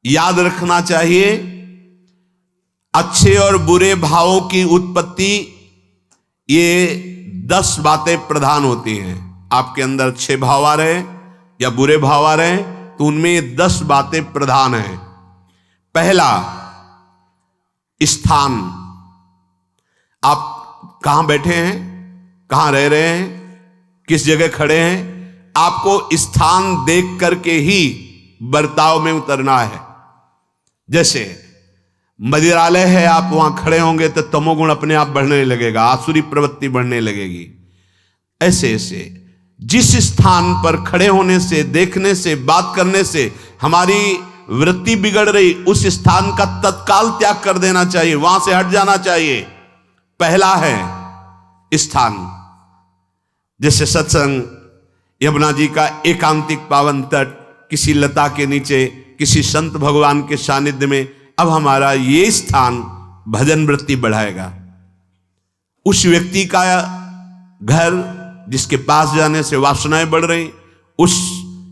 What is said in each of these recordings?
याद रखना चाहिए, अच्छे और बुरे भावों की उत्पत्ति, ये 10 बातें प्रधान होती हैं। आपके अंदर अच्छे भाव आ रहे या बुरे भाव आ रहे तो उनमें ये 10 बातें प्रधान हैं। पहला, स्थान। आप कहां बैठे हैं, कहां रह रहे हैं, किस जगह खड़े हैं, आपको स्थान देख करके ही बर्ताव में उतरना है। जैसे मदिरालय है, आप वहां खड़े होंगे तो तमोगुण अपने आप बढ़ने लगेगा, आसुरी प्रवृत्ति बढ़ने लगेगी। ऐसे ऐसे जिस स्थान पर खड़े होने से, देखने से, बात करने से हमारी वृत्ति बिगड़ रही, उस स्थान का तत्काल त्याग कर देना चाहिए, वहां से हट जाना चाहिए। पहला है स्थान। जैसे सत्संग, यमुना जी का एकांतिक पावन तट, किसी लता के नीचे, किसी संत भगवान के सानिध्य में, अब हमारा ये स्थान भजन वृत्ति बढ़ाएगा। उस व्यक्ति का घर जिसके पास जाने से वासनाएं बढ़ रही, उस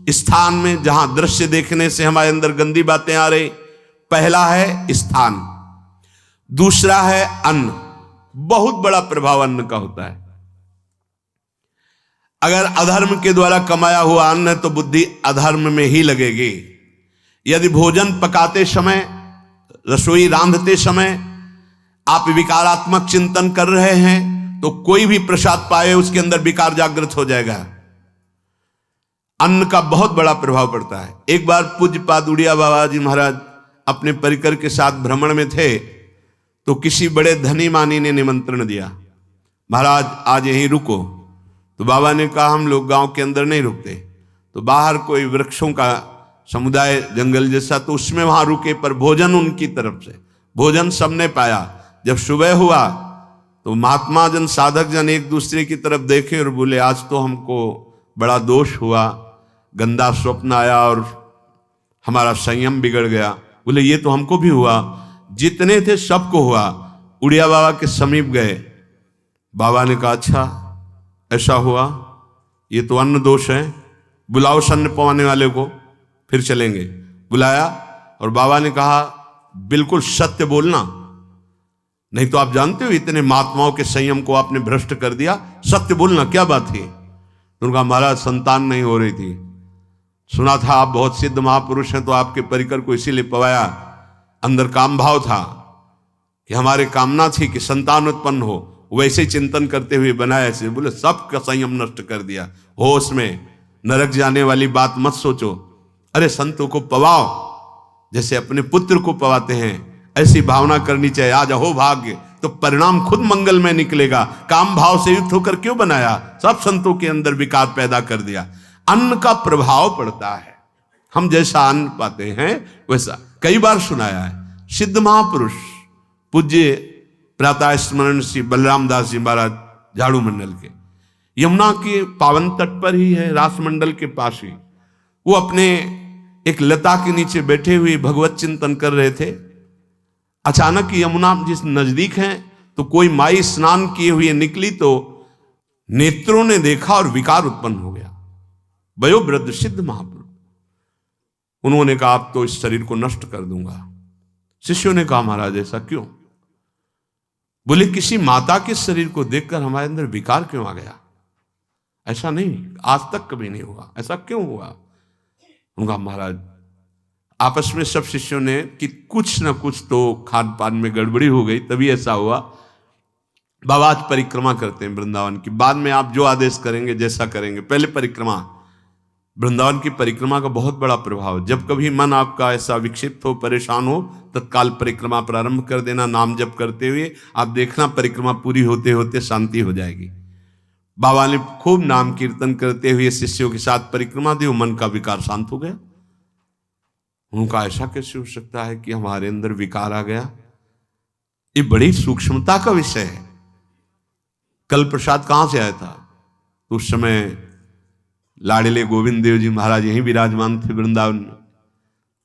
स्थान में जहां दृश्य देखने से हमारे अंदर गंदी बातें आ रही, पहला है स्थान। दूसरा है अन्न। बहुत बड़ा प्रभाव अन्न का होता है। अगर अधर्म के द्वारा कमाया हुआ अन्न है तो बुद्धि अधर्म में ही लगेगी। यदि भोजन पकाते समय, रसोई रांधते समय आप विकारात्मक चिंतन कर रहे हैं तो कोई भी प्रसाद पाए उसके अंदर विकार जागृत हो जाएगा। अन्न का बहुत बड़ा प्रभाव पड़ता है। एक बार पूज्यपाद उड़िया बाबा जी महाराज अपने परिकर के साथ भ्रमण में थे तो किसी बड़े धनी मानी ने निमंत्रण दिया, महाराज आज यहीं रुको। तो बाबा ने कहा हम लोग गांव के अंदर नहीं रुकते। तो बाहर कोई वृक्षों का समुदाय, जंगल जैसा, तो उसमें वहां रुके, पर भोजन उनकी तरफ से, भोजन सबने पाया। जब सुबह हुआ तो महात्मा जन, साधक जन एक दूसरे की तरफ देखे और बोले आज तो हमको बड़ा दोष हुआ, गंदा स्वप्न आया और हमारा संयम बिगड़ गया। बोले ये तो हमको भी हुआ, जितने थे सबको हुआ। उड़िया बाबा के समीप गए। बाबा ने कहा अच्छा ऐसा हुआ, ये तो अन्न दोष है, बुलाओ सन्न पवाने वाले को, फिर चलेंगे। बुलाया और बाबा ने कहा बिल्कुल सत्य बोलना, नहीं तो आप जानते हो इतने महात्माओं के संयम को आपने भ्रष्ट कर दिया, सत्य बोलना क्या बात थी। तो उनका महाराज संतान नहीं हो रही थी, सुना था आप बहुत सिद्ध महापुरुष हैं तो आपके परिकर को इसीलिए पवाया, अंदर काम भाव था कि हमारे कामना थी कि संतान उत्पन्न हो, वैसे ही चिंतन करते हुए बनाया ऐसे। बोले सबका संयम नष्ट कर दिया, होश में, नरक जाने वाली बात मत सोचो। अरे संतों को पवाओ जैसे अपने पुत्र को पवाते हैं, ऐसी भावना करनी चाहिए। आज हो भाग्य तो परिणाम खुद मंगल में निकलेगा। काम भाव से युक्त होकर क्यों बनाया, सब संतों के अंदर विकार पैदा कर दिया। अन्न का प्रभाव पड़ता है, हम जैसा अन्न पाते हैं वैसा। कई बार सुनाया है सिद्ध महापुरुष पूज्य प्रातः स्मरण श्री बलराम दास जी महाराज झाड़ू मंडल के, यमुना के पावन तट पर ही है, रास मंडल के पास ही, वो अपने एक लता के नीचे बैठे हुए भगवत चिंतन कर रहे थे। अचानक यमुना जिस नजदीक है तो कोई माई स्नान किए हुए निकली तो नेत्रों ने देखा और विकार उत्पन्न हो गया। वयोवृद्ध सिद्ध महापुरुष, उन्होंने कहा आप तो इस शरीर को नष्ट कर दूंगा। शिष्यों ने कहा महाराज ऐसा क्यों। बोले किसी माता के शरीर को देखकर हमारे अंदर विकार क्यों आ गया, ऐसा नहीं, आज तक कभी नहीं हुआ, ऐसा क्यों हुआ। उनका महाराज आपस में सब शिष्यों ने कि कुछ ना कुछ तो खान पान में गड़बड़ी हो गई तभी ऐसा हुआ। बाबा आज परिक्रमा करते हैं वृंदावन की, बाद में आप जो आदेश करेंगे जैसा करेंगे, पहले परिक्रमा। वृंदावन की परिक्रमा का बहुत बड़ा प्रभाव, जब कभी मन आपका ऐसा विक्षिप्त हो, परेशान हो, तत्काल परिक्रमा प्रारंभ कर देना, नाम जप करते हुए। आप देखना परिक्रमा पूरी होते होते शांति हो जाएगी। बाबा ने खूब नाम कीर्तन करते हुए शिष्यों के साथ परिक्रमा दी, मन का विकार शांत हो गया। उनका ऐसा कैसे हो सकता है कि हमारे अंदर विकार आ गया, ये बड़ी सूक्ष्मता का विषय है। कल प्रसाद कहां से आया था, तो उस समय लाडले गोविंद देव जी महाराज यहीं विराजमान थे वृंदावन में।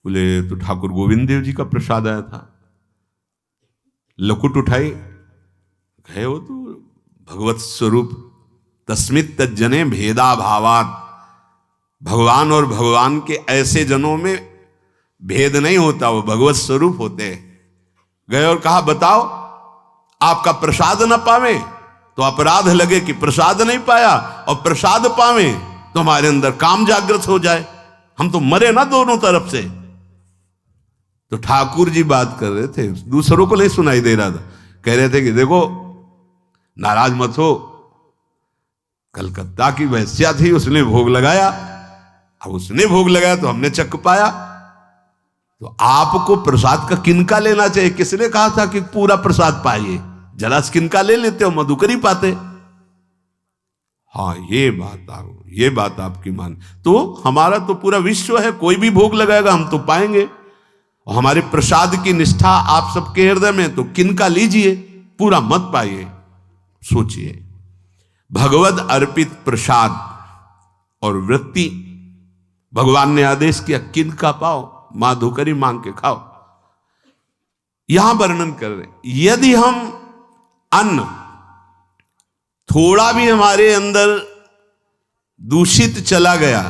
बोले तो ठाकुर गोविंद देव जी का प्रसाद आया था। लकुट उठाई, गए वो तो भगवत स्वरूप तस्मित तज्जने भेदा भावात, भगवान और भगवान के ऐसे जनों में भेद नहीं होता, वो भगवत स्वरूप होते हैं। गए और कहा बताओ आपका प्रसाद न पावे तो अपराध लगे कि प्रसाद नहीं पाया, और प्रसाद पावे तो हमारे अंदर काम जागृत हो जाए, हम तो मरे ना दोनों तरफ से। तो ठाकुर जी बात कर रहे थे, दूसरों को नहीं सुनाई दे रहा था। कह रहे थे कि देखो नाराज मत हो, कलकत्ता की वैश्या थी, उसने भोग लगाया, अब उसने भोग लगाया तो हमने चख पाया, तो आपको प्रसाद का किनका लेना चाहिए? किसने कहा था कि पूरा प्रसाद पाइए? जरा किनका ले लेते हो, मधुकर ही पाते। हाँ ये बात आपकी मान, तो हमारा तो पूरा विश्व है, कोई भी भोग लगाएगा हम तो पाएंगे। और हमारे प्रसाद की निष्ठा आप सबके हृदय में, तो किनका लीजिए, पूरा मत पाइए। सोचिए, भगवद अर्पित प्रसाद और वृत्ति भगवान ने आदेश किया किनका पाओ, माधुकरी मांग के खाओ। यहां वर्णन कर रहे, यदि हम अन्न थोड़ा भी हमारे अंदर दूषित चला गया,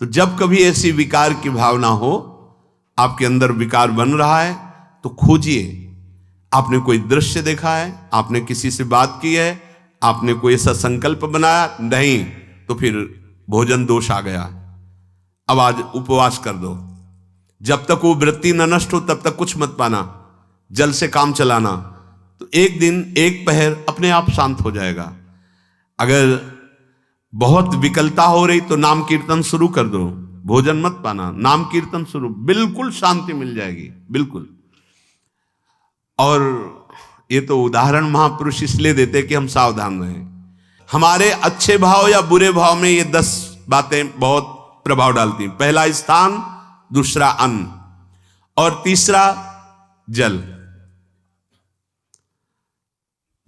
तो जब कभी ऐसी विकार की भावना हो, आपके अंदर विकार बन रहा है, तो खोजिए। आपने कोई दृश्य देखा है, आपने किसी से बात की है, आपने कोई ऐसा संकल्प बनाया, नहीं, तो फिर भोजन दोष आ गया। अब आज उपवास कर दो, जब तक वो वृत्ति न नष्ट हो तब तक कुछ मत पाना, जल से काम चलाना, तो एक दिन एक पहर अपने आप शांत हो जाएगा। अगर बहुत विकलता हो रही तो नाम कीर्तन शुरू कर दो, भोजन मत पाना, नाम कीर्तन शुरू, बिल्कुल शांति मिल जाएगी, बिल्कुल। और ये तो उदाहरण महापुरुष इसलिए देते कि हम सावधान रहें। हमारे अच्छे भाव या बुरे भाव में ये 10 बातें बहुत प्रभाव डालती हैं। पहला स्थान, दूसरा अन्न, और तीसरा जल।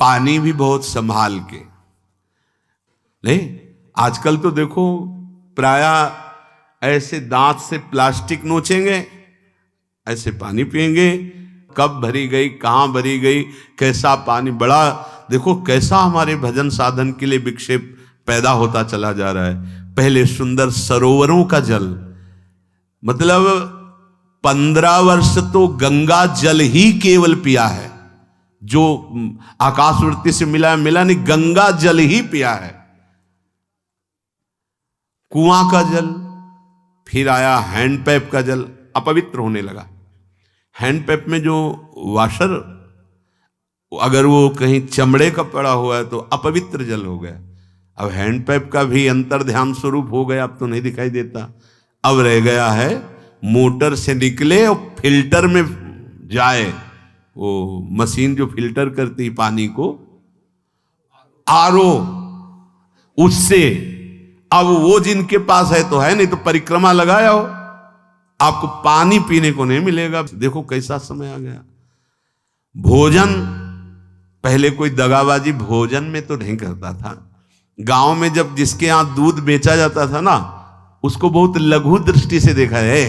पानी भी बहुत संभाल के, नहीं आजकल तो देखो प्रायः ऐसे दांत से प्लास्टिक नोचेंगे, ऐसे पानी पिएंगे, कब भरी गई, कहां भरी गई, कैसा पानी, बड़ा देखो कैसा हमारे भजन साधन के लिए विक्षेप पैदा होता चला जा रहा है। पहले सुंदर सरोवरों का जल, मतलब 15 वर्ष तो गंगा जल ही केवल पिया है, जो आकाशवृत्ति से मिला नहीं, गंगा जल ही पिया है। कुआं का जल, फिर आया हैंडपैप का जल, अपवित्र होने लगा। हैंडपैप में जो वाशर, अगर वो कहीं चमड़े का पड़ा हुआ है तो अपवित्र जल हो गया। अब हैंडपैप का भी अंतर ध्यान स्वरूप हो गया, अब तो नहीं दिखाई देता। अब रह गया है मोटर से निकले और फिल्टर में जाए, वो मशीन जो फिल्टर करती है पानी को, आरओ, उससे। अब वो जिनके पास है तो है, नहीं तो परिक्रमा लगाया हो, आपको पानी पीने को नहीं मिलेगा। देखो कैसा समय आ गया। भोजन, पहले कोई दगाबाजी भोजन में तो नहीं करता था। गांव में जब जिसके यहां दूध बेचा जाता था ना, उसको बहुत लघु दृष्टि से देखा है,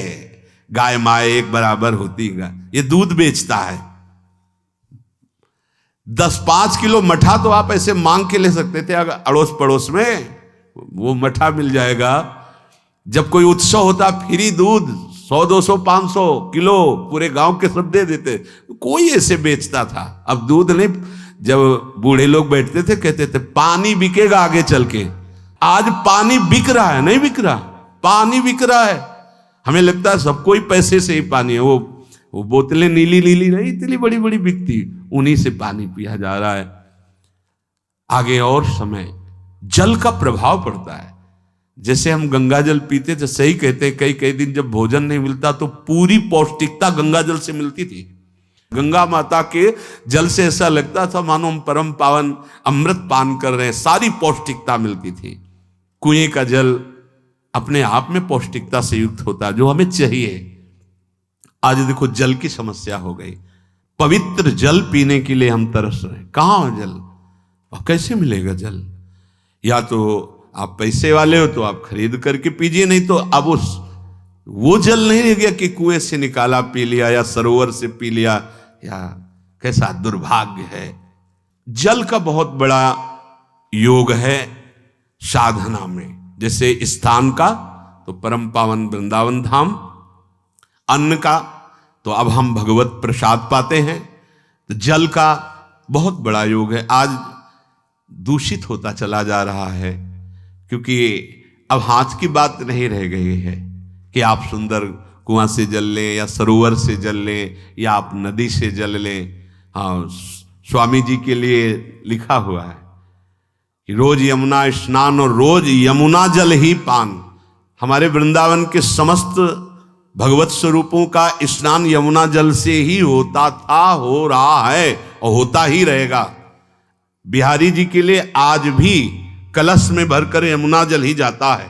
गाय माए एक बराबर होती है, ये दूध बेचता है। 10-5 किलो मठा तो आप ऐसे मांग के ले सकते थे, अगर अड़ोस पड़ोस में वो मठा मिल जाएगा। जब कोई उत्सव होता, फ्री दूध 100-200 500 किलो पूरे गांव के सब दे देते, कोई ऐसे बेचता था। अब दूध नहीं, जब बूढ़े लोग बैठते थे कहते थे पानी बिकेगा आगे चल के। आज पानी बिक रहा है, नहीं बिक रहा, पानी बिक रहा है। हमें लगता है सबको ही पैसे से ही पानी है, वो बोतलें नीली नीली नहीं, इतनी बड़ी बड़ी बिकती, उन्हीं से पानी पिया जा रहा है। आगे और समय जल का प्रभाव पड़ता है। जैसे हम गंगा जल पीते थे, सही कहते हैं, कई दिन जब भोजन नहीं मिलता तो पूरी पौष्टिकता गंगा जल से मिलती थी। गंगा माता के जल से ऐसा लगता था मानो हम परम पावन अमृत पान कर रहे हैं, सारी पौष्टिकता मिलती थी। कुएं का जल अपने आप में पौष्टिकता से युक्त होता, जो हमें चाहिए। आज देखो जल की समस्या हो गई, पवित्र जल पीने के लिए हम तरस रहे हैं। कहां है जल, और कैसे मिलेगा जल? या तो आप पैसे वाले हो तो आप खरीद करके पीजिए, नहीं तो अब वो जल नहीं रह गया कि कुएं से निकाला पी लिया या सरोवर से पी लिया, या कैसा दुर्भाग्य है। जल का बहुत बड़ा योग है साधना में। जैसे स्थान का तो परम पावन वृंदावन धाम, अन्न का, तो अब हम भगवत प्रसाद पाते हैं। तो जल का बहुत बड़ा योग है। आज दूषित होता चला जा रहा है, क्योंकि अब हाथ की बात नहीं रह गई है कि आप सुंदर कुआं से जल लें या सरोवर से जल लें या आप नदी से जल लें। हाँ, स्वामी जी के लिए लिखा हुआ है कि रोज यमुना स्नान और रोज यमुना जल ही पान। हमारे वृंदावन के समस्त भगवत स्वरूपों का स्नान यमुना जल से ही होता था, हो रहा है और होता ही रहेगा। बिहारी जी के लिए आज भी कलश में भरकर यमुना जल ही जाता है।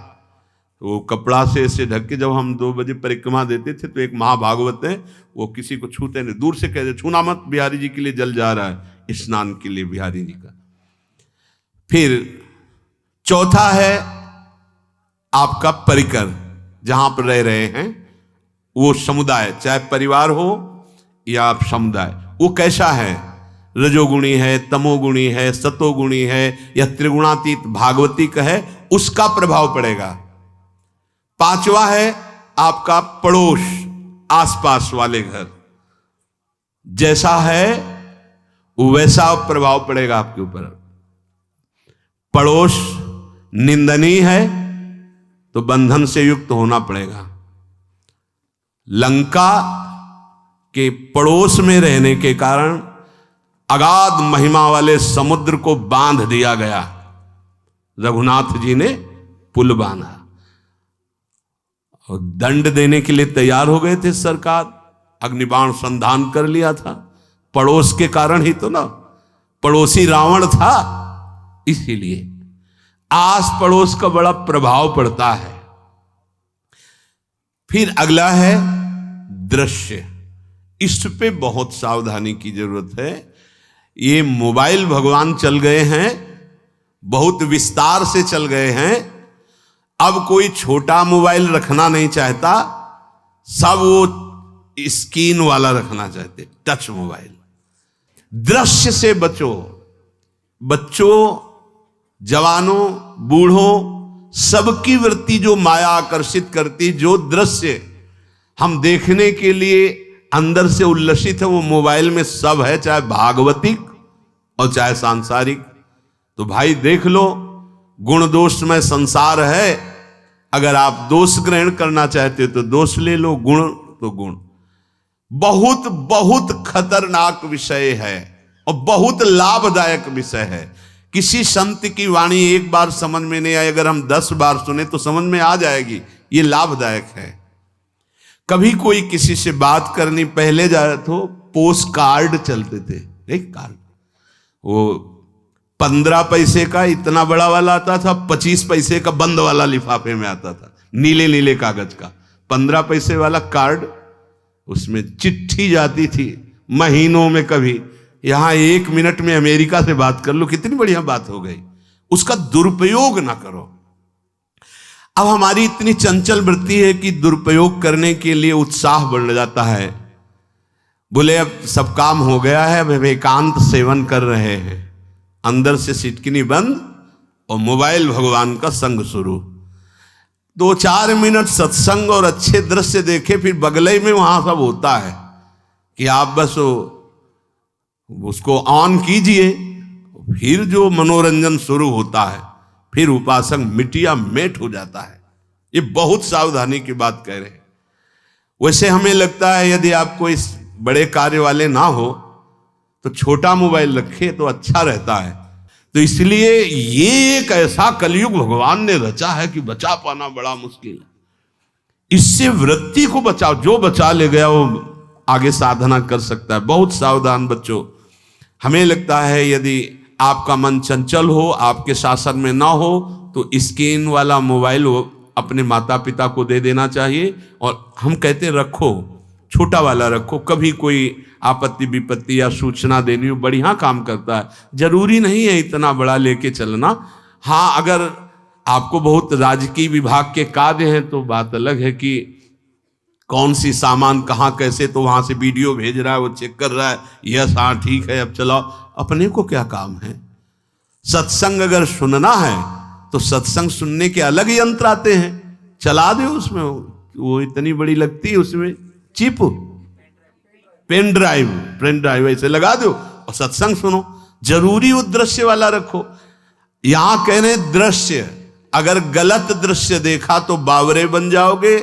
तो कपड़ा से ऐसे ढक के जब हम 2 बजे परिक्रमा देते थे, तो एक महाभागवत है, वो किसी को छूते नहीं, दूर से कहते छूना मत, बिहारी जी के लिए जल जा रहा है स्नान के लिए बिहारी जी का। फिर चौथा है आपका परिकर, जहां पर रह रहे हैं वो समुदाय, चाहे परिवार हो या समुदाय, वो कैसा है, रजोगुणी है, तमोगुणी है, सतोगुणी है या त्रिगुणातीत भागवतिक है, उसका प्रभाव पड़ेगा। पांचवा है आपका पड़ोस, आसपास वाले घर, जैसा है वैसा प्रभाव पड़ेगा आपके ऊपर। पड़ोस निंदनीय है तो बंधन से युक्त होना पड़ेगा। लंका के पड़ोस में रहने के कारण अगाध महिमा वाले समुद्र को बांध दिया गया, रघुनाथ जी ने पुल बांधा और दंड देने के लिए तैयार हो गए थे सरकार, अग्निबाण संधान कर लिया था, पड़ोस के कारण ही तो ना, पड़ोसी रावण था। इसीलिए आस पड़ोस का बड़ा प्रभाव पड़ता है। फिर अगला है दृश्य, इस पे बहुत सावधानी की जरूरत है। ये मोबाइल भगवान चल गए हैं, बहुत विस्तार से चल गए हैं। अब कोई छोटा मोबाइल रखना नहीं चाहता, सब वो स्क्रीन वाला रखना चाहते, टच मोबाइल। दृश्य से बचो, बच्चों, जवानों, बूढ़ों, सबकी वृत्ति जो माया आकर्षित करती, जो दृश्य हम देखने के लिए अंदर से उल्लसित है, वो मोबाइल में सब है, चाहे भागवतिक और चाहे सांसारिक। तो भाई देख लो, गुण दोष में संसार है। अगर आप दोष ग्रहण करना चाहते हो तो दोष ले लो, गुण तो गुण। बहुत बहुत खतरनाक विषय है और बहुत लाभदायक विषय है। किसी संत की वाणी एक बार समझ में नहीं आई, अगर हम 10 बार सुने तो समझ में आ जाएगी, ये लाभदायक है। कभी कोई किसी से बात करनी, पहले जाए तो पोस्ट कार्ड चलते थे, एक कार्ड, वो 15 पैसे का इतना बड़ा वाला आता था, 25 पैसे का बंद वाला लिफाफे में आता था, नीले नीले कागज का 15 पैसे वाला कार्ड, उसमें चिट्ठी जाती थी महीनों में। कभी यहां 1 मिनट में अमेरिका से बात कर लो, कितनी बढ़िया बात हो गई। उसका दुरुपयोग ना करो। अब हमारी इतनी चंचल वृत्ति है कि दुरुपयोग करने के लिए उत्साह बढ़ जाता है। बोले अब सब काम हो गया है, अब एकांत सेवन कर रहे हैं, अंदर से सिटकिनी बंद और मोबाइल भगवान का संग शुरू। 2-4 मिनट सत्संग और अच्छे दृश्य देखे, फिर बगले में वहां सब होता है कि आप बस उसको ऑन कीजिए, फिर जो मनोरंजन शुरू होता है, फिर उपासक मिटिया मेट हो जाता है। ये बहुत सावधानी की बात कह रहे हैं। वैसे हमें लगता है यदि आपको इस बड़े कार्य वाले ना हो तो छोटा मोबाइल रखे तो अच्छा रहता है। तो इसलिए ये एक ऐसा कलयुग भगवान ने रचा है कि बचा पाना बड़ा मुश्किल है। इससे वृत्ति को बचाओ, जो बचा ले गया वो आगे साधना कर सकता है। बहुत सावधान बच्चों। हमें लगता है यदि आपका मन चंचल हो, आपके शासन में ना हो, तो स्क्रीन वाला मोबाइल अपने माता पिता को दे देना चाहिए। और हम कहते रखो, छोटा वाला रखो, कभी कोई आपत्ति विपत्ति या सूचना देनी हो, बढ़िया काम करता है। जरूरी नहीं है इतना बड़ा लेके चलना। हाँ, अगर आपको बहुत राजकीय विभाग के कार्य हैं तो बात अलग है कि कौन सी सामान कहाँ कैसे, तो वहां से वीडियो भेज रहा है, वो चेक कर रहा है, यस हाँ ठीक है अब चलाओ। अपने को क्या काम है? सत्संग अगर सुनना है तो सत्संग सुनने के अलग यंत्र आते हैं, चला दे उसमें, वो इतनी बड़ी लगती है उसमें चिप, पेन ड्राइव ऐसे लगा दो और सत्संग सुनो। जरूरी वो दृश्य वाला रखो। यहां कह रहे दृश्य, अगर गलत दृश्य देखा तो बावरे बन जाओगे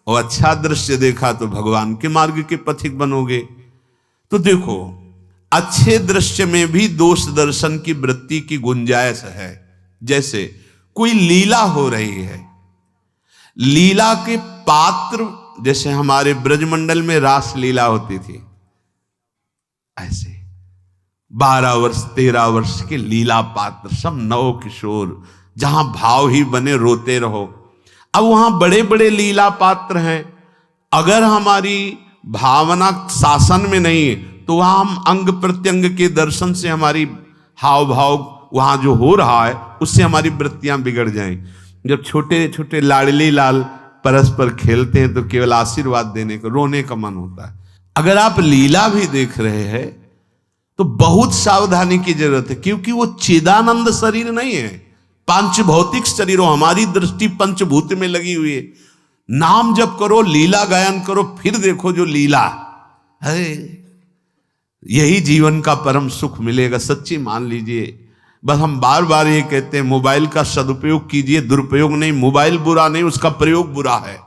और अच्छा दृश्य देखा तो भगवान के मार्ग के पथिक बनोगे। तो देखो, अच्छे दृश्य में भी दोष दर्शन की वृत्ति की गुंजाइश है। जैसे कोई लीला हो रही है, लीला के पात्र, जैसे हमारे ब्रजमंडल में रास लीला होती थी, ऐसे 12 वर्ष 13 वर्ष के लीला पात्र, सब नव किशोर, जहां भाव ही बने रोते रहो। अब वहां बड़े बड़े लीला पात्र हैं, अगर हमारी भावना शासन में नहीं है तो वहां हम अंग प्रत्यंग के दर्शन से हमारी हाव भाव वहां जो हो रहा है उससे हमारी वृत्तियां बिगड़ जाएं। जब छोटे छोटे लाडली लाल परस्पर खेलते हैं तो केवल आशीर्वाद देने को, रोने का मन होता है। अगर आप लीला भी देख रहे हैं तो बहुत सावधानी की जरूरत है, क्योंकि वो चिदानंद शरीर नहीं है, पांच भौतिक शरीरों, हमारी दृष्टि पंचभूत में लगी हुई है। नाम जप करो, लीला गायन करो, फिर देखो जो लीला है, यही जीवन का परम सुख मिलेगा। सच्ची मान लीजिए। बस हम बार बार ये कहते हैं, मोबाइल का सदुपयोग कीजिए, दुरुपयोग नहीं। मोबाइल बुरा नहीं, उसका प्रयोग बुरा है।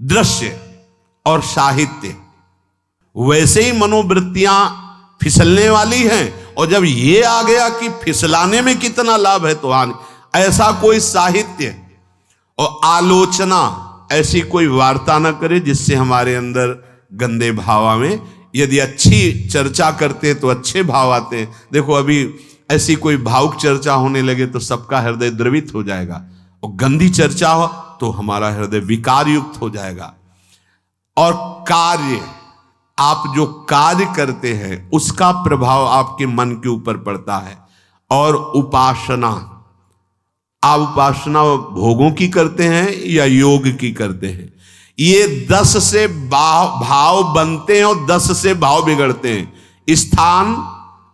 दृश्य और साहित्य, वैसे ही मनोवृत्तियां फिसलने वाली हैं, और जब ये आ गया कि फिसलाने में कितना लाभ है तो ऐसा कोई साहित्य और आलोचना, ऐसी कोई वार्ता ना करे जिससे हमारे अंदर गंदे भाव आवे। यदि अच्छी चर्चा करते हैं तो अच्छे भाव आते हैं। देखो, अभी ऐसी कोई भावुक चर्चा होने लगे तो सबका हृदय द्रवित हो जाएगा, और गंदी चर्चा हो तो हमारा हृदय विकार युक्त हो जाएगा। और कार्य, आप जो कार्य करते हैं उसका प्रभाव आपके मन के ऊपर पड़ता है। और उपासना, आप उपासना भोगों की करते हैं या योग की करते हैं, ये 10 से भाव बनते हैं और 10 से भाव बिगड़ते हैं। स्थान,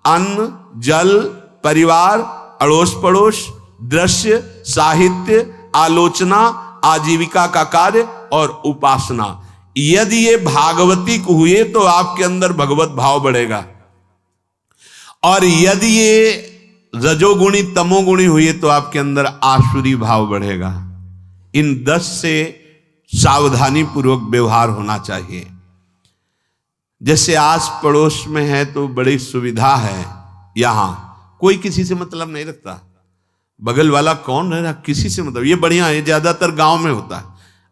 अन्न, जल, परिवार, अड़ोस पड़ोस, दृश्य, साहित्य, आलोचना, आजीविका का कार्य और उपासना, यदि ये भागवतिक हुए तो आपके अंदर भगवत भाव बढ़ेगा, और यदि ये रजोगुणी तमोगुणी हुए तो आपके अंदर आसुरी भाव बढ़ेगा। इन 10 से सावधानी पूर्वक व्यवहार होना चाहिए। जैसे आस पड़ोस में है तो बड़ी सुविधा है, यहां कोई किसी से मतलब नहीं रखता, बगल वाला कौन रह रहा, किसी से मतलब, ये बढ़िया है। ज्यादातर गांव में होता है।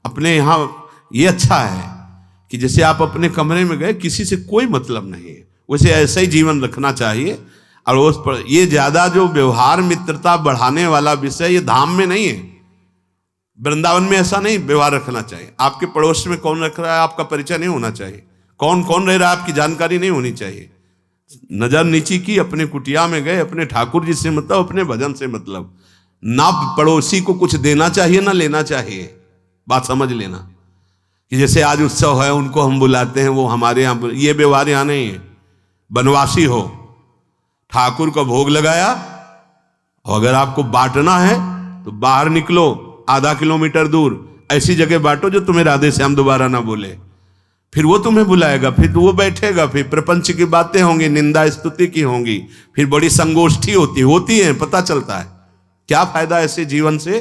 अपने यहां ये अच्छा है कि जैसे आप अपने कमरे में गए, किसी से कोई मतलब नहीं है, वैसे ऐसा ही जीवन रखना चाहिए। और उस पर ये ज्यादा जो व्यवहार मित्रता बढ़ाने वाला विषय, ये धाम में नहीं है, वृंदावन में ऐसा नहीं व्यवहार रखना चाहिए। आपके पड़ोस में कौन रख रहा है आपका परिचय नहीं होना चाहिए, कौन कौन रह रहा है आपकी जानकारी नहीं होनी चाहिए। नजर नीची की, अपने कुटिया में गए, अपने ठाकुर जी से मतलब, अपने भजन से मतलब, ना पड़ोसी को कुछ देना चाहिए ना लेना चाहिए। बात समझ लेना कि जैसे आज उत्सव है उनको हम बुलाते हैं, वो हमारे यहाँ, ये व्यवहार यहाँ नहीं है। बनवासी हो, ठाकुर का भोग लगाया, और अगर आपको बांटना है तो बाहर निकलो, आधा किलोमीटर दूर ऐसी जगह बांटो जो तुम्हें राधे श्याम दोबारा ना बोले, फिर वो तुम्हें बुलाएगा, फिर वो बैठेगा, फिर प्रपंच की बातें होंगी, निंदा स्तुति की होंगी, फिर बड़ी संगोष्ठी होती है, पता चलता है। क्या फायदा ऐसे जीवन से।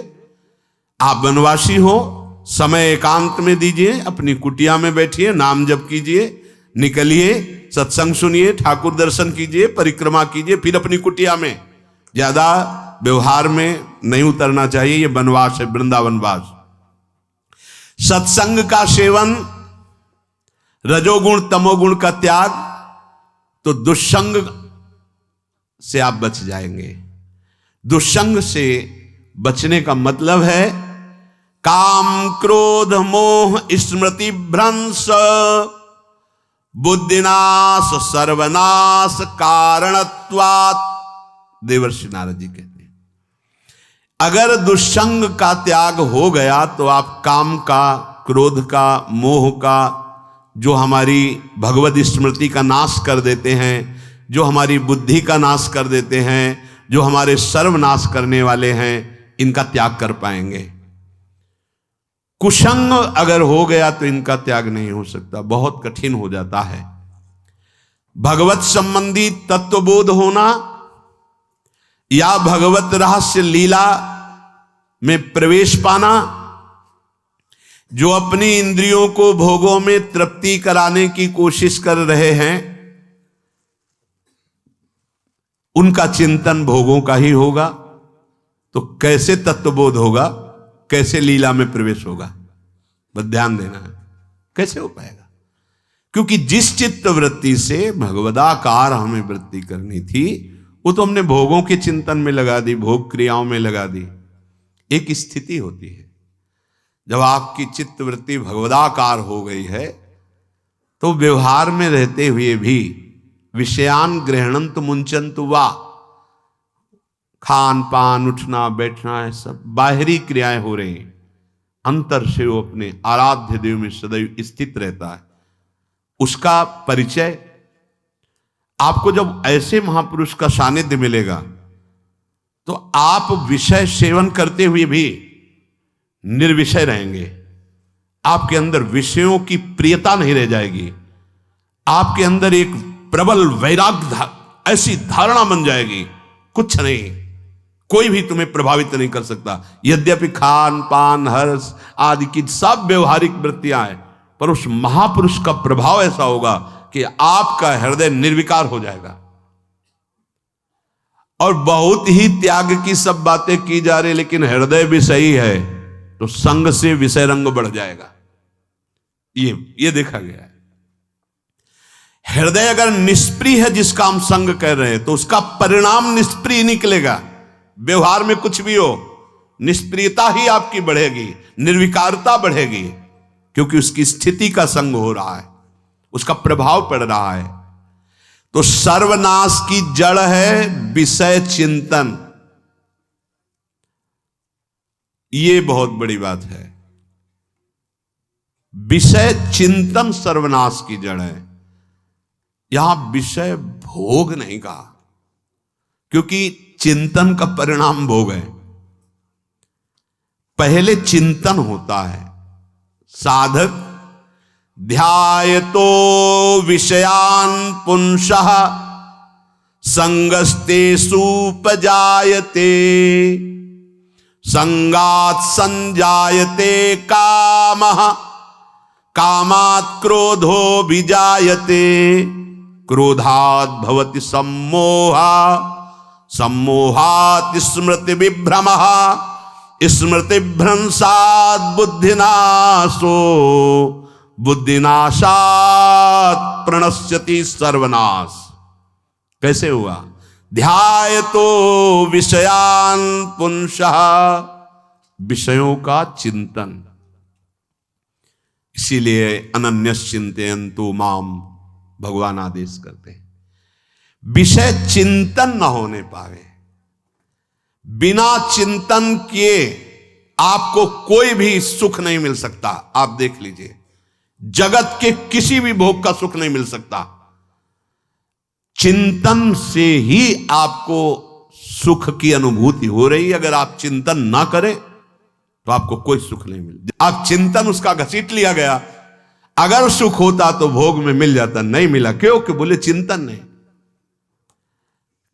आप वनवासी हो, समय एकांत में दीजिए, अपनी कुटिया में बैठिए, नाम जप कीजिए, निकलिए, सत्संग सुनिए, ठाकुर दर्शन कीजिए, परिक्रमा कीजिए, फिर अपनी कुटिया में। ज्यादा व्यवहार में नहीं उतरना चाहिए, ये वनवास है, वृंदावनवास। सत्संग का सेवन, रजोगुण तमोगुण का त्याग, तो दुष्संग से आप बच जाएंगे। दुष्संग से बचने का मतलब है काम क्रोध मोह स्मृति भ्रंश बुद्धिनाश सर्वनाश कारणत्वात्। देवर्षि नारद जी कहते हैं, अगर दुष्संग का त्याग हो गया तो आप काम का, क्रोध का, मोह का, जो हमारी भगवत स्मृति का नाश कर देते हैं, जो हमारी बुद्धि का नाश कर देते हैं, जो हमारे सर्वनाश करने वाले हैं, इनका त्याग कर पाएंगे। कुसंग अगर हो गया तो इनका त्याग नहीं हो सकता, बहुत कठिन हो जाता है। भगवत संबंधी तत्वबोध होना या भगवत रहस्य लीला में प्रवेश पाना, जो अपनी इंद्रियों को भोगों में तृप्ति कराने की कोशिश कर रहे हैं, उनका चिंतन भोगों का ही होगा, तो कैसे तत्वबोध होगा, कैसे लीला में प्रवेश होगा? बस ध्यान देना है, कैसे हो पाएगा? क्योंकि जिस चित्त वृत्ति से भगवदाकार हमें वृत्ति करनी थी, वो तो हमने भोगों के चिंतन में लगा दी, भोग क्रियाओं में लगा दी। एक स्थिति होती है जब आपकी चित्त वृत्ति भगवदाकार हो गई है, तो व्यवहार में रहते हुए भी विषयान ग्रहणंत मुंचंत वा, खान पान उठना बैठना है सब बाहरी क्रियाएं हो रही हैं, अंतर से वो अपने आराध्य देव में सदैव स्थित रहता है। उसका परिचय आपको जब ऐसे महापुरुष का सानिध्य मिलेगा, तो आप विषय सेवन करते हुए भी निर्विषय रहेंगे। आपके अंदर विषयों की प्रियता नहीं रह जाएगी, आपके अंदर एक प्रबल वैराग्य ऐसी धारणा बन जाएगी, कुछ नहीं, कोई भी तुम्हें प्रभावित नहीं कर सकता। यद्यपि खान पान हर्ष आदि की सब व्यवहारिक वृत्तियां हैं, पर उस महापुरुष का प्रभाव ऐसा होगा कि आपका हृदय निर्विकार हो जाएगा। और बहुत ही त्याग की सब बातें की जा रही, लेकिन हृदय भी सही है, तो संग से विषय रंग बढ़ जाएगा। ये देखा गया है। हृदय अगर निष्प्रिय है, जिसका हम संग कह रहे हैं, तो उसका परिणाम निष्प्रिय निकलेगा। व्यवहार में कुछ भी हो, निष्प्रियता ही आपकी बढ़ेगी, निर्विकारता बढ़ेगी, क्योंकि उसकी स्थिति का संग हो रहा है, उसका प्रभाव पड़ रहा है। तो सर्वनाश की जड़ है विषय चिंतन। ये बहुत बड़ी बात है। विषय चिंतन सर्वनाश की जड़ है। यहां विषय भोग नहीं कहा, क्योंकि चिंतन का परिणाम भोग है। पहले चिंतन होता है। साधक ध्यायतो विषयान पुंसः संगस्तेषुपजायते संगात् संजायते कामः कामात् क्रोधो विजायते क्रोधात् भवति सम्मोहः सम्मोहात् स्मृति विभ्रमः स्मृति भ्रंशात् बुद्धिनाशो बुद्धिनाशात् प्रणश्यति सर्वनाश। कैसे हुआ? ध्यायतो विषयान पुंसः, विषयों का चिंतन। इसीलिए अनन्यश्चिन्तयन्तु माम भगवान आदेश करते हैं। विषय चिंतन न होने पावे, बिना चिंतन किए आपको कोई भी सुख नहीं मिल सकता। आप देख लीजिए, जगत के किसी भी भोग का सुख नहीं मिल सकता। चिंतन से ही आपको सुख की अनुभूति हो रही है। अगर आप चिंतन ना करें तो आपको कोई सुख नहीं मिल। आप चिंतन उसका घसीट लिया गया। अगर सुख होता तो भोग में मिल जाता, नहीं मिला। क्यों? कि बोले चिंतन नहीं।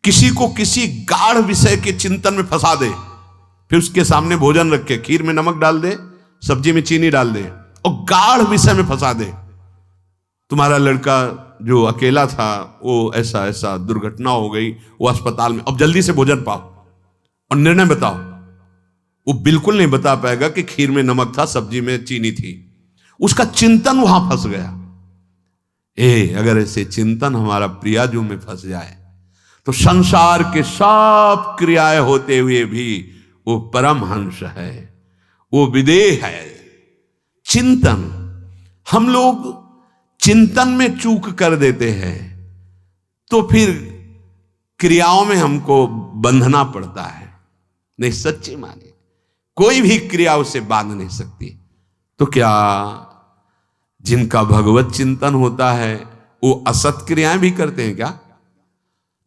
किसी को किसी गाढ़ विषय के चिंतन में फंसा दे, फिर उसके सामने भोजन रख के खीर में नमक डाल दे, सब्जी में चीनी डाल दे और गाढ़ विषय में फंसा दे। तुम्हारा लड़का जो अकेला था, वो ऐसा ऐसा दुर्घटना हो गई, वो अस्पताल में, अब जल्दी से भोजन पाओ और निर्णय बताओ। वो बिल्कुल नहीं बता पाएगा कि खीर में नमक था, सब्जी में चीनी थी। उसका चिंतन वहां फंस गया। अगर ऐसे चिंतन हमारा प्रियाजू में फंस जाए तो संसार के सब क्रियाएं होते हुए भी वो परमहंस है, वो विदेह है। चिंतन, हम लोग चिंतन में चूक कर देते हैं तो फिर क्रियाओं में हमको बंधना पड़ता है। नहीं, सच्ची माने कोई भी क्रिया उसे बांध नहीं सकती। तो क्या जिनका भगवत चिंतन होता है वो असत क्रियाएं भी करते हैं क्या?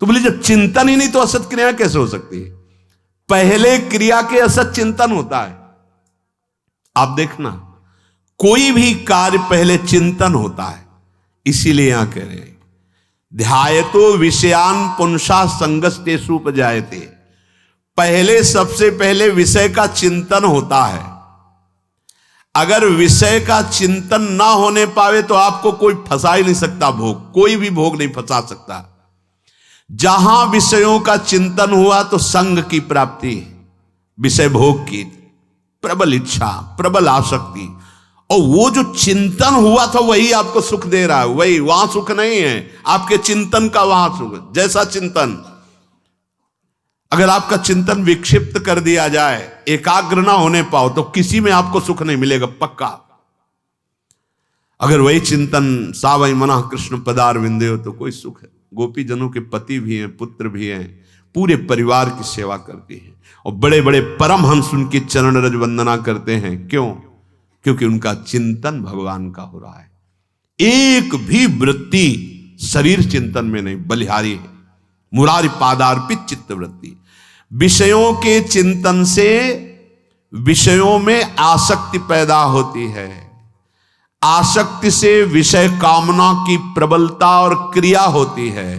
तो बोले जब चिंतन ही नहीं तो असत क्रियाएं कैसे हो सकती है? पहले क्रिया के असत चिंतन होता है। आप देखना, कोई भी कार्य पहले चिंतन होता है। इसीलिए यहां कह रहे हैं ध्यायतो विषयान पुंसा संगस्तेषु उपजायते। पहले सबसे पहले विषय का चिंतन होता है। अगर विषय का चिंतन ना होने पावे तो आपको कोई फंसा ही नहीं सकता भोग, कोई भी भोग नहीं फंसा सकता। जहां विषयों का चिंतन हुआ तो संग की प्राप्ति, विषय भोग की प्रबल इच्छा, प्रबल आसक्ति, और वो जो चिंतन हुआ था वही आपको सुख दे रहा है। वही, वहां सुख नहीं है, आपके चिंतन का वहां सुख। जैसा चिंतन, अगर आपका चिंतन विक्षिप्त कर दिया जाए, एकाग्र ना होने पाओ, तो किसी में आपको सुख नहीं मिलेगा पक्का। अगर वही चिंतन सावई मना कृष्ण पदार विंदे हो तो कोई सुख है। गोपी जनों के पति भी हैं, पुत्र भी हैं, पूरे परिवार की सेवा करती हैं, और बड़े बड़े परमहंस उनकी चरण रज वंदना करते हैं। क्यों? क्योंकि उनका चिंतन भगवान का हो रहा है। एक भी वृत्ति शरीर चिंतन में नहीं, बलिहारी है। मुरारी पादार्पित चित्त वृत्ति। विषयों के चिंतन से विषयों में आसक्ति पैदा होती है। आसक्ति से विषय कामना की प्रबलता और क्रिया होती है,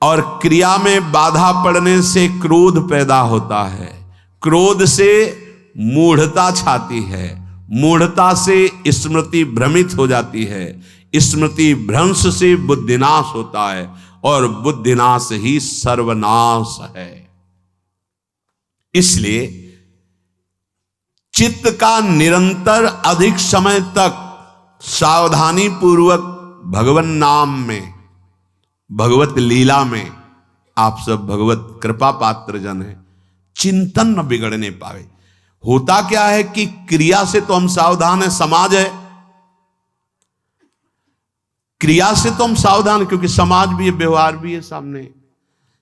और क्रिया में बाधा पड़ने से क्रोध पैदा होता है। क्रोध से मूढ़ता छाती है, मूढ़ता से स्मृति भ्रमित हो जाती है, स्मृति भ्रंश से बुद्धिनाश होता है, और बुद्धिनाश ही सर्वनाश है। इसलिए चित्त का निरंतर अधिक समय तक सावधानी पूर्वक भगवन नाम में, भगवत लीला में, आप सब भगवत कृपा पात्र जन है, चिंतन न बिगड़ने पावे। होता क्या है कि क्रिया से तो हम सावधान है, समाज है, क्रिया से तो हम सावधान, क्योंकि समाज भी है, व्यवहार भी है सामने,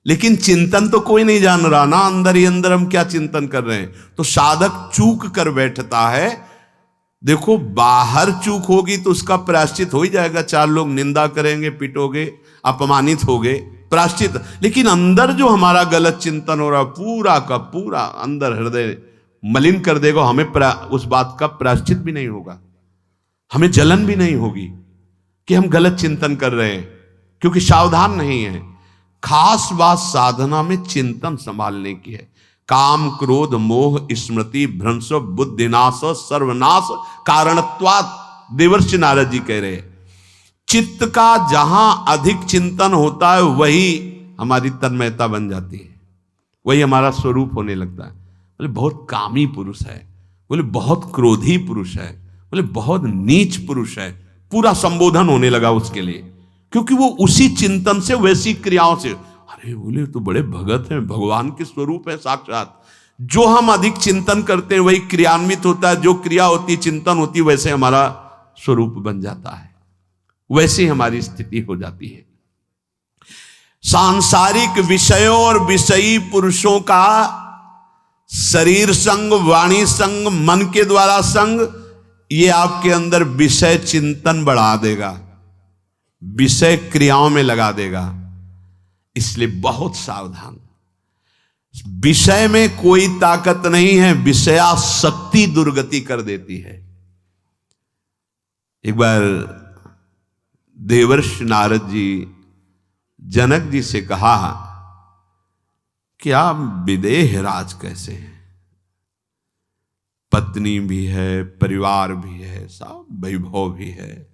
लेकिन चिंतन तो कोई नहीं जान रहा ना, अंदर ही अंदर हम क्या चिंतन कर रहे हैं। तो साधक चूक कर बैठता है। देखो, बाहर चूक होगी तो उसका प्रायश्चित हो ही जाएगा, चार लोग निंदा करेंगे, पिटोगे, अपमानित होगे, प्रायश्चित। लेकिन अंदर जो हमारा गलत चिंतन हो रहा, पूरा का पूरा अंदर हृदय मलिन कर देगा, हमें उस बात का प्रायश्चित भी नहीं होगा, हमें जलन भी नहीं होगी कि हम गलत चिंतन कर रहे हैं, क्योंकि सावधान नहीं है। खास बात साधना में चिंतन संभालने की है। काम क्रोध मोह स्मृति भ्रंश बुद्धिनाश सर्वनाश कारणत्वात्, देवर्षि नारद जी कह रहे हैं। चित्त का जहां अधिक चिंतन होता है वही हमारी तन्मयता बन जाती है, वही हमारा स्वरूप होने लगता है। बोले बहुत कामी पुरुष है, बोले बहुत क्रोधी पुरुष है, बोले बहुत नीच पुरुष है, पूरा संबोधन होने लगा उसके लिए, क्योंकि वो उसी चिंतन से, वैसी क्रियाओं से। अरे बोले तो बड़े भगत हैं, भगवान के स्वरूप है साक्षात। जो हम अधिक चिंतन करते हैं वही क्रियान्वित होता है, जो क्रिया होती, चिंतन होती, वैसे हमारा स्वरूप बन जाता है, वैसे हमारी स्थिति हो जाती है। सांसारिक विषयों और विषयी पुरुषों का शरीर संग, वाणी संग, मन के द्वारा संग, ये आपके अंदर विषय चिंतन बढ़ा देगा, विषय क्रियाओं में लगा देगा। इसलिए बहुत सावधान। विषय में कोई ताकत नहीं है, विषयासक्ति दुर्गति कर देती है। एक बार देवर्षि नारद जी जनक जी से कहा कि आप विदेह राज कैसे हैं, पत्नी भी है, परिवार भी है, सब वैभव भी है,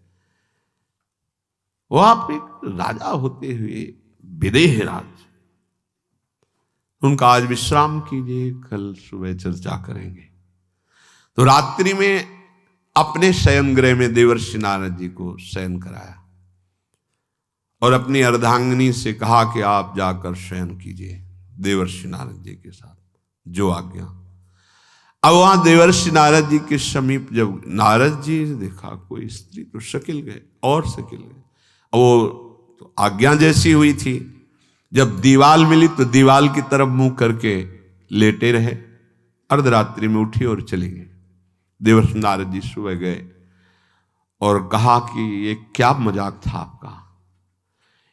वो आप एक राजा होते हुए विदेह राज। उनका आज विश्राम कीजिए, कल सुबह चर्चा करेंगे। तो रात्रि में अपने शयन गृह में देवर्षि नारद जी को शयन कराया और अपनी अर्धांगिनी से कहा कि आप जाकर शयन कीजिए देवर्षि नारद जी के साथ, जो आज्ञा। अब वहां देवर्षि नारद जी के समीप जब नारद जी ने देखा कोई स्त्री, तो शकिल गए और शकिल गए। वो तो आज्ञा जैसी हुई थी, जब दीवाल मिली तो दीवाल की तरफ मुंह करके लेटे रहे। अर्धरात्रि में उठी और चली गई। देवर्षि नारद जी सुबह गए और कहा कि ये क्या मजाक था आपका,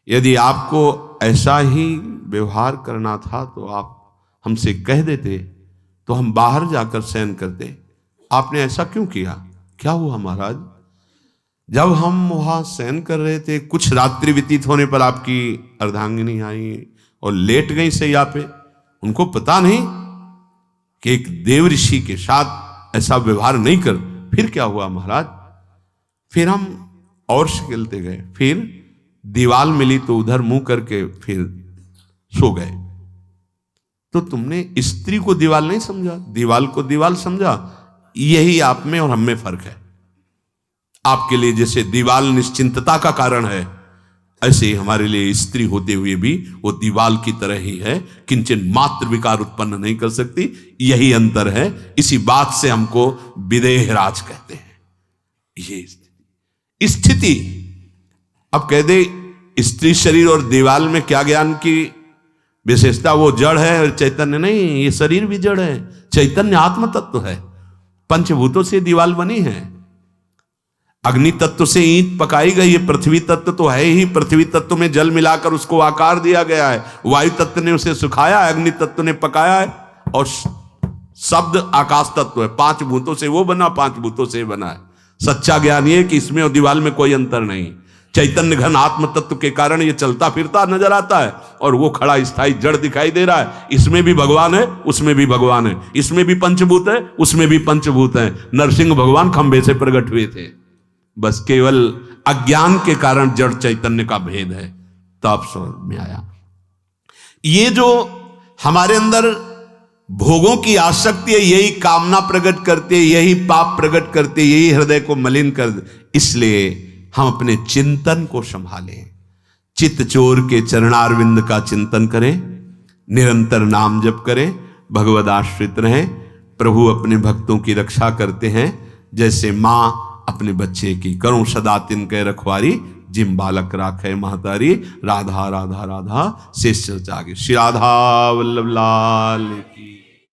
यदि आपको ऐसा ही व्यवहार करना था तो आप हमसे कह देते तो हम बाहर जाकर शयन करते, आपने ऐसा क्यों किया, क्या हुआ महाराज? जब हम वहां शयन कर रहे थे, कुछ रात्रि व्यतीत होने पर आपकी अर्धांगिनी आई और लेट गई सैया पे। उनको पता नहीं कि एक देव ऋषि के साथ ऐसा व्यवहार नहीं कर। फिर क्या हुआ महाराज? फिर हम और खेलते गए, फिर दीवाल मिली तो उधर मुंह करके फिर सो गए। तो तुमने स्त्री को दीवाल नहीं समझा, दीवाल को दीवाल समझा। यही आप में और हम में फर्क है। आपके लिए जैसे दीवाल निश्चिंतता का कारण है, ऐसे ही हमारे लिए स्त्री होते हुए भी वो दीवाल की तरह ही है, किंचन मात्र विकार उत्पन्न नहीं कर सकती। यही अंतर है। इसी बात से हमको विदेहराज कहते हैं। ये स्थिति अब कह दे स्त्री शरीर और दीवाल में क्या ज्ञान की विशेषता? वो जड़ है और चैतन्य नहीं। ये शरीर भी जड़ है, चैतन्य आत्म तत्व है। पंचभूतों से दीवाल बनी है। अग्नि तत्व से ईंट पकाई गई है। पृथ्वी तत्व तो है ही, पृथ्वी तत्व में जल मिलाकर उसको आकार दिया गया है। वायु तत्व ने उसे सुखाया है, अग्नि तत्व ने पकाया है, और शब्द आकाश तत्व है। 5 भूतों से वो बना, 5 भूतों से बना है। सच्चा ज्ञान ये कि इसमें और दीवाल में कोई अंतर नहीं। चैतन्य घन आत्म तत्व के कारण ये चलता फिरता नजर आता है, और वो खड़ा स्थायी जड़ दिखाई दे रहा है। इसमें भी भगवान है, उसमें भी भगवान है। इसमें भी पंचभूत है, उसमें भी पंचभूत है। नरसिंह भगवान खंबे से प्रकट हुए थे, बस केवल अज्ञान के कारण जड़ चैतन्य का भेद है। तब समझ में आया। ये जो हमारे अंदर भोगों की आसक्ति है, यही कामना प्रकट करती है, यही पाप प्रकट करती है, यही हृदय को मलिन कर। इसलिए हम अपने चिंतन को संभालें। चित्त चोर के चरणारविंद का चिंतन करें, निरंतर नाम जप करें, भगवद आश्रित रहें। प्रभु अपने भक्तों की रक्षा करते हैं, जैसे मां अपने बच्चे की। करूं सदा तिनके रखवारी, जिम बालक राखे महतारी। राधा राधा राधा शेष जागे। श्री राधा वल्लभ लाल की।